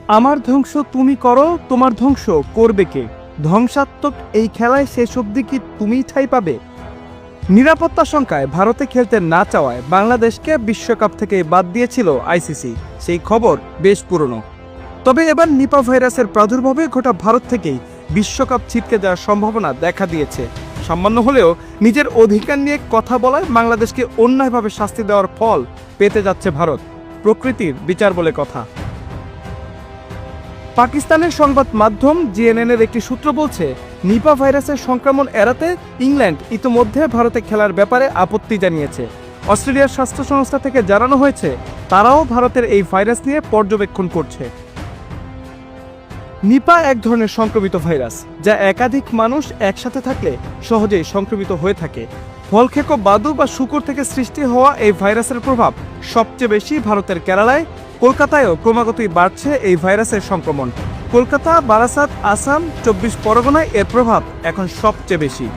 আমার ধ্বংস তুমি করো, তোমার ধ্বংস করবে কে? ধ্বংসাত্মক এই খেলায় শেষ অবধি কি তুমিই ঠাঁই পাবে? নিরাপত্তা শঙ্কায় ভারতে খেলতে না চাওয়ায় বাংলাদেশকে বিশ্বকাপ থেকে বাদ দিয়েছিল আইসিসি। সেই খবর বেশ পুরনো। তবে এবার নিপা ভাইরাসের প্রাদুর্ভাবে গোটা ভারত থেকেই বিশ্বকাপ ছিটকে যাওয়ার সম্ভাবনা দেখা দিয়েছে। সামান্য হলেও নিজের অধিকার নিয়ে কথা বলায় বাংলাদেশকে অন্যায়ভাবে শাস্তি দেওয়ার ফল পেতে যাচ্ছে ভারত। প্রকৃতির বিচার বলে কথা। পাকিস্তানের সংবাদ মাধ্যম জিএনএন-এর একটি সূত্র বলছে, নিপা ভাইরাসের সংক্রমণ এড়াতে ইংল্যান্ড ইতিমধ্যে ভারতে খেলার ব্যাপারে আপত্তি জানিয়েছে। অস্ট্রেলিয়ার স্বাস্থ্য সংস্থা থেকে জানানো হয়েছে, তারাও ভারতের এই ভাইরাস নিয়ে পর্যবেক্ষণ করছে। নিপা এক ধরনের সংক্রমিত ভাইরাস, যা একাধিক মানুষ একসাথে থাকলে সহজেই সংক্রমিত হয়ে থাকে। ফলখেকো বাদু বা শূকর থেকে সৃষ্টি হওয়া এই ভাইরাসের প্রভাব সবচেয়ে বেশি ভারতের কেরালায়। কলকাতায়ও ক্রমাগতই বাড়ছে এই ভাইরাসের সংক্রমণ। কলকাতা, বারাসাত, আসাম, 24 পরগনায় এর প্রভাব এখন সবচেয়ে বেশি।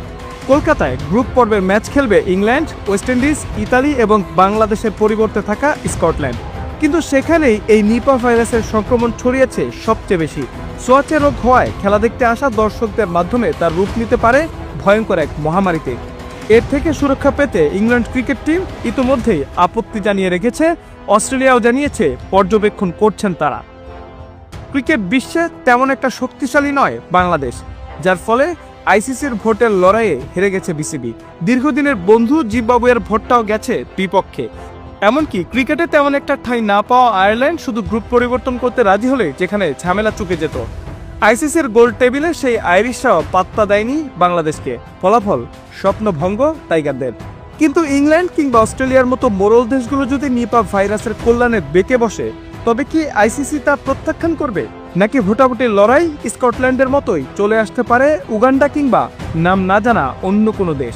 কলকাতায় গ্রুপ পর্বের ম্যাচ খেলবে ইংল্যান্ড, ওয়েস্ট ইন্ডিজ, ইতালি এবং বাংলাদেশের পরিবর্তে থাকা স্কটল্যান্ড। কিন্তু সেখানেই এই নিপা ভাইরাসের সংক্রমণ ছড়িয়েছে সবচেয়ে বেশি। সোয়াচে রোগ হওয়ায় খেলা দেখতে আসা দর্শকদের মাধ্যমে তার রূপ নিতে পারে ভয়ঙ্কর এক মহামারীতে। এর থেকে সুরক্ষা পেতে ইংল্যান্ড ক্রিকেট টিম ইতিমধ্যেই আপত্তি জানিয়ে রেখেছে। অস্ট্রেলিয়াও জানিয়েছে পর্যবেক্ষণ করছেন তারা। ক্রিকেট বিশ্বে তেমন একটা শক্তিশালী নয় বাংলাদেশ, যার ফলে আইসিসির ভোটের লড়াইয়ে হেরে গেছে বিসিবি। দীর্ঘদিনের বন্ধু জিম্বাবুয়ের ভোটটাও গেছে বিপক্ষে। এমনকি ক্রিকেটে তেমন একটা ঠাঁই না পাওয়া আয়ারল্যান্ড শুধু গ্রুপ পরিবর্তন করতে রাজি হলে যেখানে ঝামেলা চুকে যেত। আইসিসির গোল টেবিলে সেই আইরিশরাও পাত্তা দেয়নি বাংলাদেশকে। ফলাফল স্বপ্নভঙ্গ টাইগারদের। কিন্তু ইংল্যান্ড কিংবা অস্ট্রেলিয়ার মতো মোড়ল দেশগুলো যদি নিপা ভাইরাসের কল্যাণে বেঁকে বসে, তবে কি আইসিসি তা প্রত্যাখ্যান করবে? নাকি ভোটাভুটির লড়াই স্কটল্যান্ডের মতোই চলে আসতে পারে উগান্ডা কিংবা নাম না জানা অন্য কোনো দেশ?